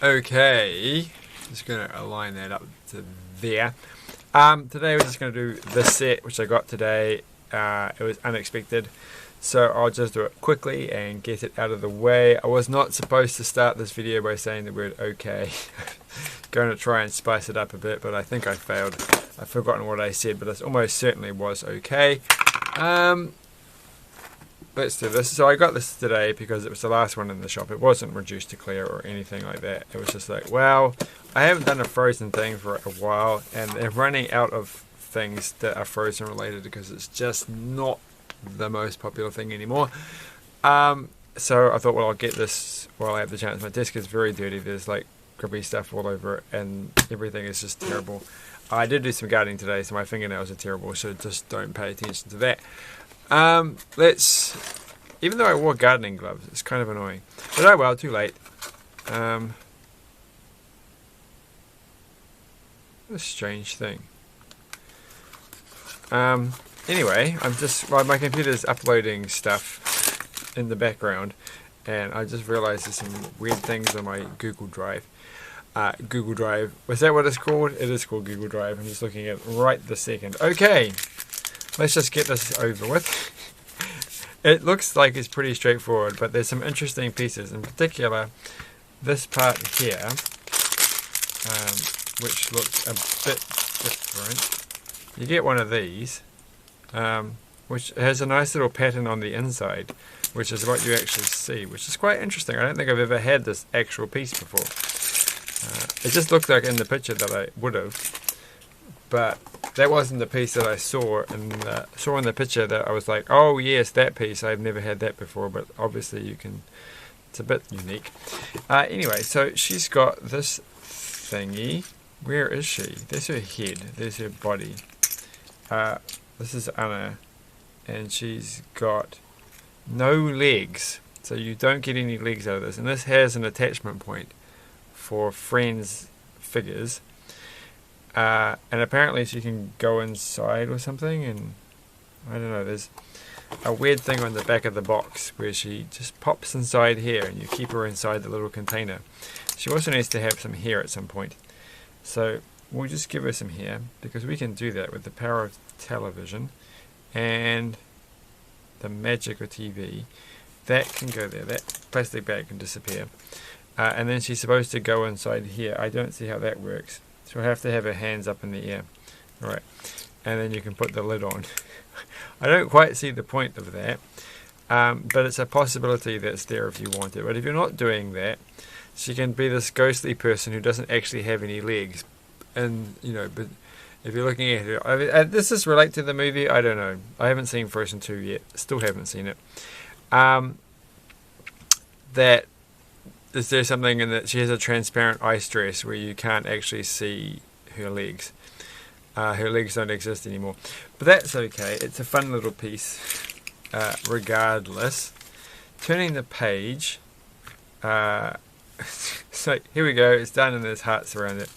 Okay, just going to align that up to there. Today we're just going to do this set, which I got today. It was unexpected, so I'll just do it quickly and get it out of the way. I was not supposed to start this video by saying the word okay. Going to try and spice it up a bit, but I think I failed. I've forgotten what I said, but it almost certainly was okay. Let's do this. So I got this today because it was the last one in the shop. It wasn't reduced to clear or anything like that. It was just like, well, I haven't done a frozen thing for a while, and they're running out of things that are frozen related because it's just not the most popular thing anymore. So I thought, well, I'll get this while I have the chance. My desk is very dirty. There's like grubby stuff all over it, and everything is just terrible. I did do some gardening today, so my fingernails are terrible, so just don't pay attention to that. Even though I wore gardening gloves, it's kind of annoying. But oh well, too late. A strange thing. Anyway, my computer's uploading stuff in the background, and I just realized there's some weird things on my Google Drive. Google Drive, was that what it's called? It is called Google Drive. I'm just looking at it right this second. Okay, let's just get this over with. It looks like it's pretty straightforward, but there's some interesting pieces. In particular, this part here, which looks a bit different. You get one of these, which has a nice little pattern on the inside, which is what you actually see, which is quite interesting. I don't think I've ever had this actual piece before. It just looked like in the picture that I would have, but that wasn't the piece that I saw in the picture that I was like, oh yes, that piece, I've never had that before, but obviously you can, it's a bit unique. Anyway, so she's got this thingy. Where is she? There's her head, there's her body. This is Anna, and she's got no legs, so you don't get any legs out of this, and this has an attachment point for friends figures. And apparently she can go inside or something, and I don't know, there's a weird thing on the back of the box where she just pops inside here and you keep her inside the little container. She also needs to have some hair at some point, so we'll just give her some hair because we can do that with the power of television and the magic of TV. That can go there, that plastic bag can disappear, and then she's supposed to go inside here. I don't see how that works. So we'll have to have her hands up in the air. Alright, and then you can put the lid on. I don't quite see the point of that, but it's a possibility that's there if you want it. But if you're not doing that, she can be this ghostly person who doesn't actually have any legs. And, you know, but if you're looking at her, does this relate to the movie? I don't know. I haven't seen Frozen 2 yet. Still haven't seen it. Is there something in that she has a transparent ice dress where you can't actually see her legs? Her legs don't exist anymore. But that's okay. It's a fun little piece, regardless. Turning the page. So here we go. It's done and there's hearts around it.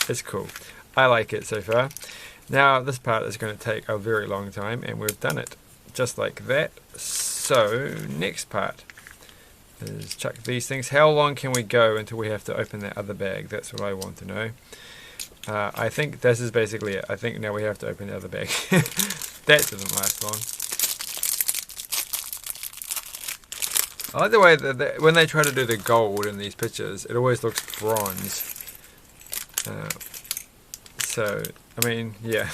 It's cool. I like it so far. Now this part is going to take a very long time, and we've done it just like that. So next part is chuck these things. How long can we go until we have to open that other bag? That's what I want to know. I think this is basically it. I think now we have to open the other bag. That didn't last long. I like the way that when they try to do the gold in these pictures, it always looks bronze. So, I mean, yeah.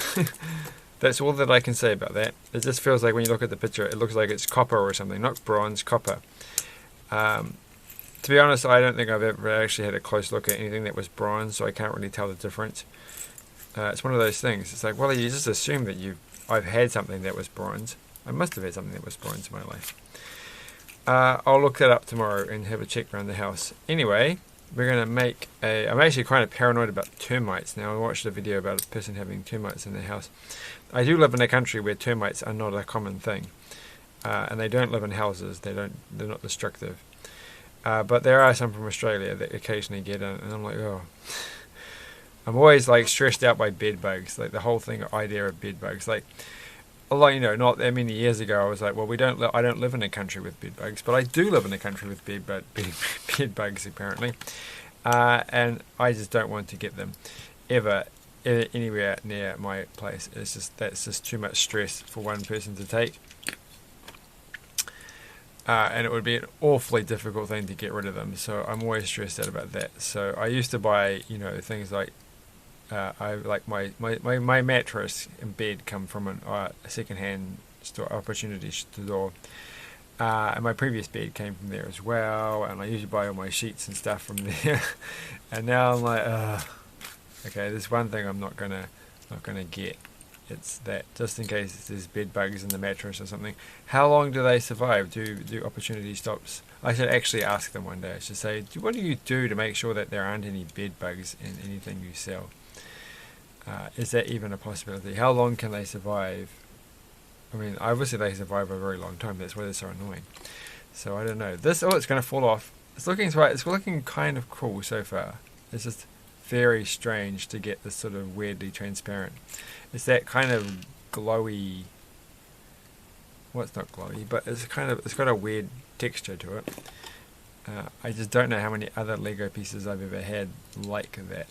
That's all that I can say about that. It just feels like when you look at the picture, it looks like it's copper or something. Not bronze, copper. To be honest, I don't think I've ever actually had a close look at anything that was bronze, so I can't really tell the difference. It's one of those things. It's like, well, you just assume that I've had something that was bronze. I must have had something that was bronze in my life. I'll look that up tomorrow and have a check around the house. Anyway, we're going to make I'm actually kind of paranoid about termites now. I watched a video about a person having termites in their house. I do live in a country where termites are not a common thing. And they don't live in houses. They're not destructive. But there are some from Australia that occasionally get in, and I'm like, oh. I'm always like stressed out by bed bugs, like the whole idea of bed bugs. Like, although, you know, not that many years ago, I was like, well, I don't live in a country with bed bugs, but I do live in a country with bed bugs apparently. and I just don't want to get them ever anywhere near my place. That's just too much stress for one person to take. And it would be an awfully difficult thing to get rid of them, so I'm always stressed out about that. So I used to buy, things like I like my mattress and bed come from a second-hand store, opportunity store, and my previous bed came from there as well. And I usually buy all my sheets and stuff from there. And now I'm like, okay, there's one thing I'm not gonna get. It's that, just in case there's bed bugs in the mattress or something. How long do they survive? Do opportunity stops? I should actually ask them one day. I should say, what do you do to make sure that there aren't any bed bugs in anything you sell? Is that even a possibility? How long can they survive? I mean, obviously they survive a very long time. That's why they're so annoying. So I don't know. It's going to fall off. It's looking kind of cool so far. It's just very strange to get this sort of weirdly transparent. It's that kind of glowy. Well, it's not glowy, but it's got a weird texture to it. I just don't know how many other Lego pieces I've ever had like that.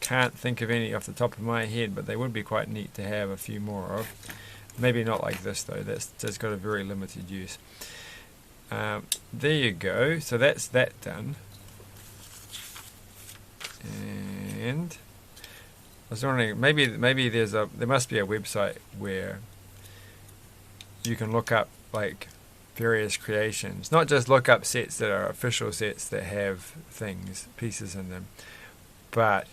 Can't think of any off the top of my head, but they would be quite neat to have a few more of. Maybe not like this though. That's got a very limited use. There you go. So that's that done. And I was wondering, maybe there must be a website where you can look up like various creations, not just look up sets that are official sets that have pieces in them, but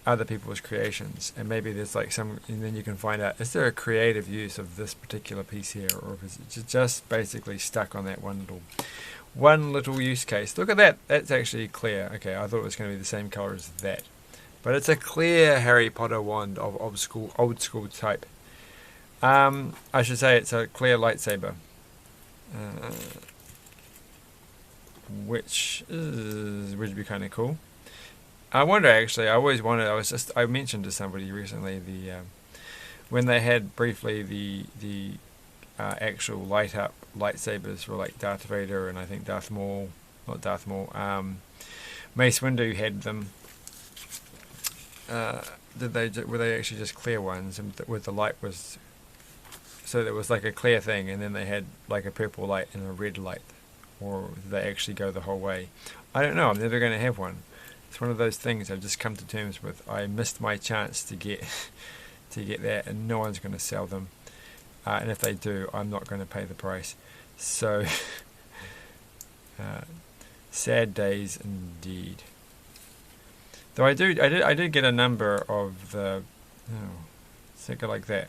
other people's creations. And maybe there's like and then you can find out, is there a creative use of this particular piece here, or is it just basically stuck on that one little use case? Look at that. That's actually clear. Okay, I thought it was going to be the same color as that, but it's a clear Harry Potter wand of old school type. I should say it's a clear lightsaber, which would be kind of cool. I wonder, actually, I mentioned to somebody recently when they had briefly the actual light up lightsabers for like Darth Vader and I think Mace Windu had them. Were they actually just clear ones, and with the light was, so there was like a clear thing, and then they had like a purple light and a red light, or did they actually go the whole way? I don't know. I'm never going to have one. It's one of those things I've just come to terms with. I missed my chance to get that, and no one's going to sell them. And if they do, I'm not going to pay the price. So, sad days indeed. Though I did get a number of the, like that,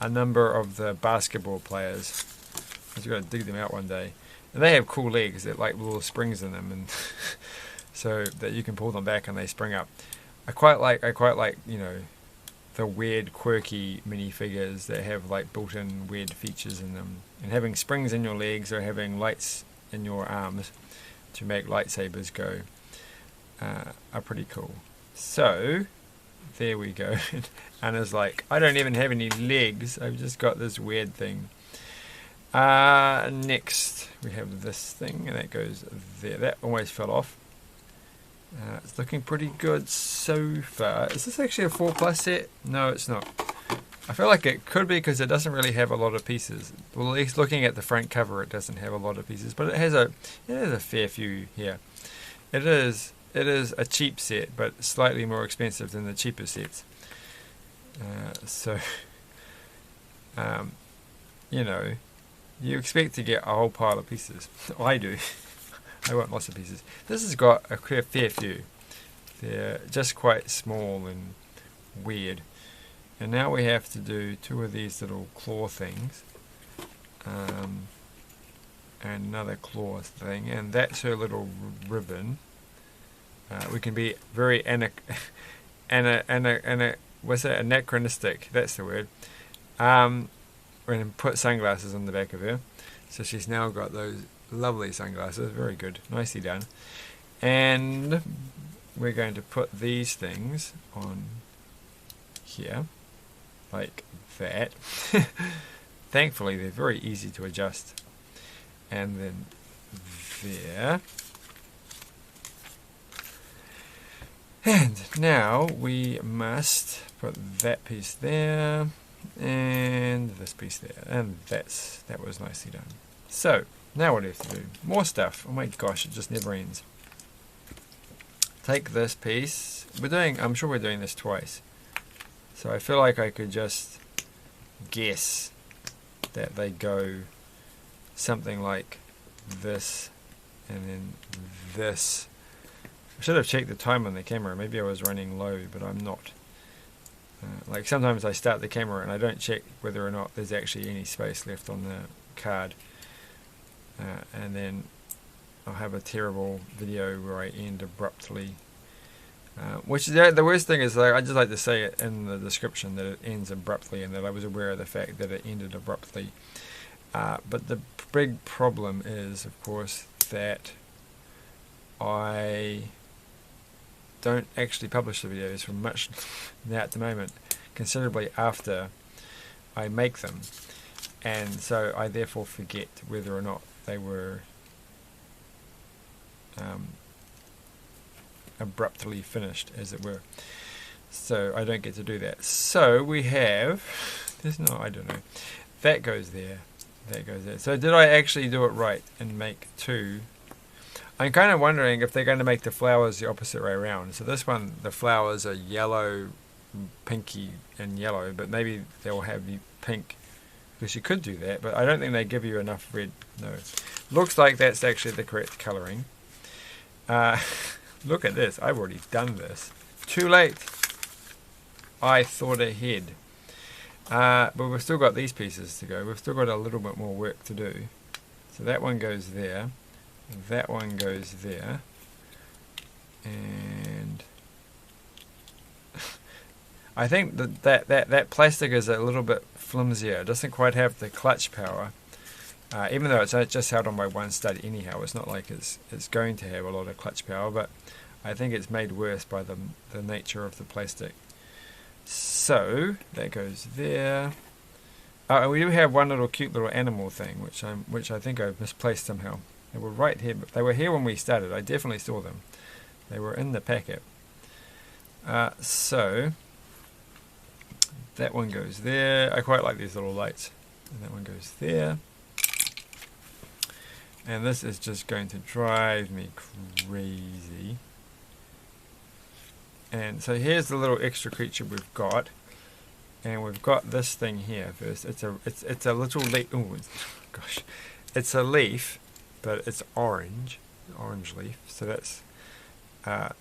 a number of the basketball players. I was going to dig them out one day, and they have cool legs. They're like little springs in them, and so that you can pull them back and they spring up. I quite like the weird, quirky minifigures that have like built-in weird features in them, and having springs in your legs or having lights in your arms to make lightsabers go are pretty cool. So there we go. Anna's like, I don't even have any legs, I've just got this weird thing. Next we have this thing, and that goes there. That almost fell off. It's looking pretty good so far. Is this actually a 4+ set? No, it's not. I feel like it could be because it doesn't really have a lot of pieces. Well, at least looking at the front cover, it doesn't have a lot of pieces, but it has a fair few here. It is a cheap set, but slightly more expensive than the cheaper sets. You expect to get a whole pile of pieces. I do. I want lots of pieces. This has got a fair few. They're just quite small and weird. And now we have to do 2 of these little claw things. And another claw thing. And that's her little ribbon. We can be very anachronistic. That's the word. We're going to put sunglasses on the back of her. So she's now got those lovely sunglasses. Very good. Nicely done. And we're going to put these things on here. Like that. Thankfully, they're very easy to adjust. And then there. And now we must put that piece there and this piece there, and that was nicely done. So now what do you have to do? More stuff. Oh my gosh, it just never ends. Take this piece. I'm sure we're doing this twice. So I feel like I could just guess that they go something like this and then this. I should have checked the time on the camera. Maybe I was running low, but I'm not. Like sometimes I start the camera and I don't check whether or not there's actually any space left on the card. And then I'll have a terrible video where I end abruptly. Which is the worst thing is, like, I just like to say it in the description that it ends abruptly and that I was aware of the fact that it ended abruptly. But the big problem is, of course, that I don't actually publish the videos for much now at the moment, considerably after I make them, and so I therefore forget whether or not they were abruptly finished, as it were. So I don't get to do that. So we have, I don't know, that goes there, that goes there. So did I actually do it right and make two? I'm kind of wondering if they're going to make the flowers the opposite way around. So this one, the flowers are yellow, pinky and yellow, but maybe they'll have the pink, because you could do that, but I don't think they give you enough red. No. Looks like that's actually the correct colouring. Look at this. I've already done this. Too late. I thought ahead. But we've still got these pieces to go. We've still got a little bit more work to do. So that one goes there. That one goes there, and I think that plastic is a little bit flimsier. It doesn't quite have the clutch power, even though it's just held on by one stud anyhow. It's not like it's going to have a lot of clutch power, but I think it's made worse by the nature of the plastic. So that goes there. And we do have one little cute little animal thing, which I think I've misplaced somehow. They were right here, but they were here when we started. I definitely saw them. They were in the packet. So that one goes there. I quite like these little lights. And that one goes there. And this is just going to drive me crazy. And so here's the little extra creature we've got. And we've got this thing here first. It's a little leaf. Oh gosh, it's a leaf. But it's orange leaf, so that's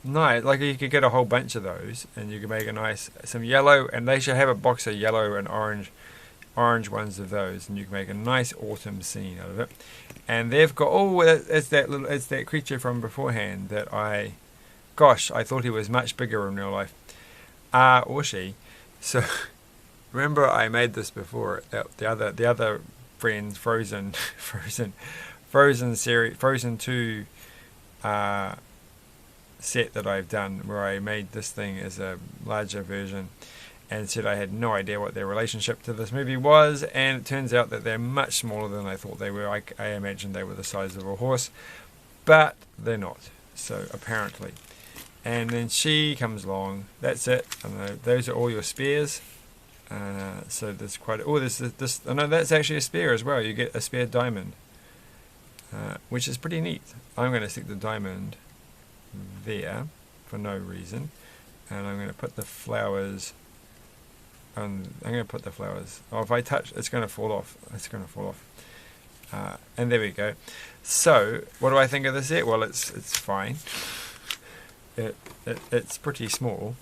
nice. Like you could get a whole bunch of those, and you can make some yellow, and they should have a box of yellow and orange ones of those, and you can make a nice autumn scene out of it. And they've got it's that creature from beforehand that I thought he was much bigger in real life, or she. So remember I made this before. The other friend, Frozen 2 set that I've done, where I made this thing as a larger version and said I had no idea what their relationship to this movie was, and it turns out that they're much smaller than I thought they were. I imagined they were the size of a horse, but they're not, so apparently. And then she comes along. That's it. And those are all your spares. So there's quite this. Oh no, that's actually a spare as well. You get a spare diamond. Which is pretty neat. I'm going to stick the diamond there for no reason, and I'm going to put the flowers on. I'm going to put the flowers. Oh, if I touch, it's going to fall off. It's going to fall off. And there we go. So, what do I think of this set? Well, it's fine. It's pretty small,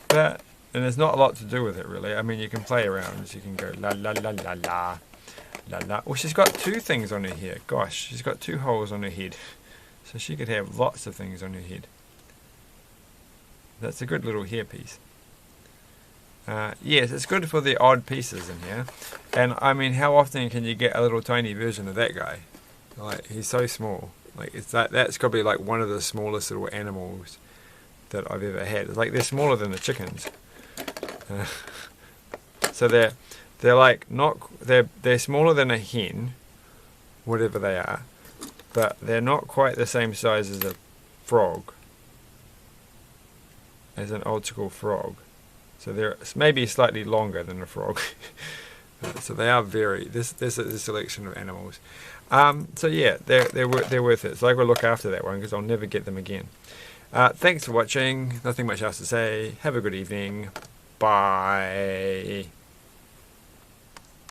but there's not a lot to do with it really. I mean, you can play around. So you can go la la la la la. Well, she's got two things on her here. Gosh, she's got two holes on her head. So she could have lots of things on her head. That's a good little hairpiece. Yes, it's good for the odd pieces in here. And I mean, how often can you get a little tiny version of that guy? Like, he's so small. Like, that's got to be like one of the smallest little animals that I've ever had. It's like they're smaller than the chickens. So they're like they're smaller than a hen, whatever they are, but they're not quite the same size as a frog. as an old school frog. So they're maybe slightly longer than a frog. So they are this is a selection of animals. So yeah, they're worth it. So I will look after that one because I'll never get them again. Thanks for watching. Nothing much else to say. Have a good evening. Bye.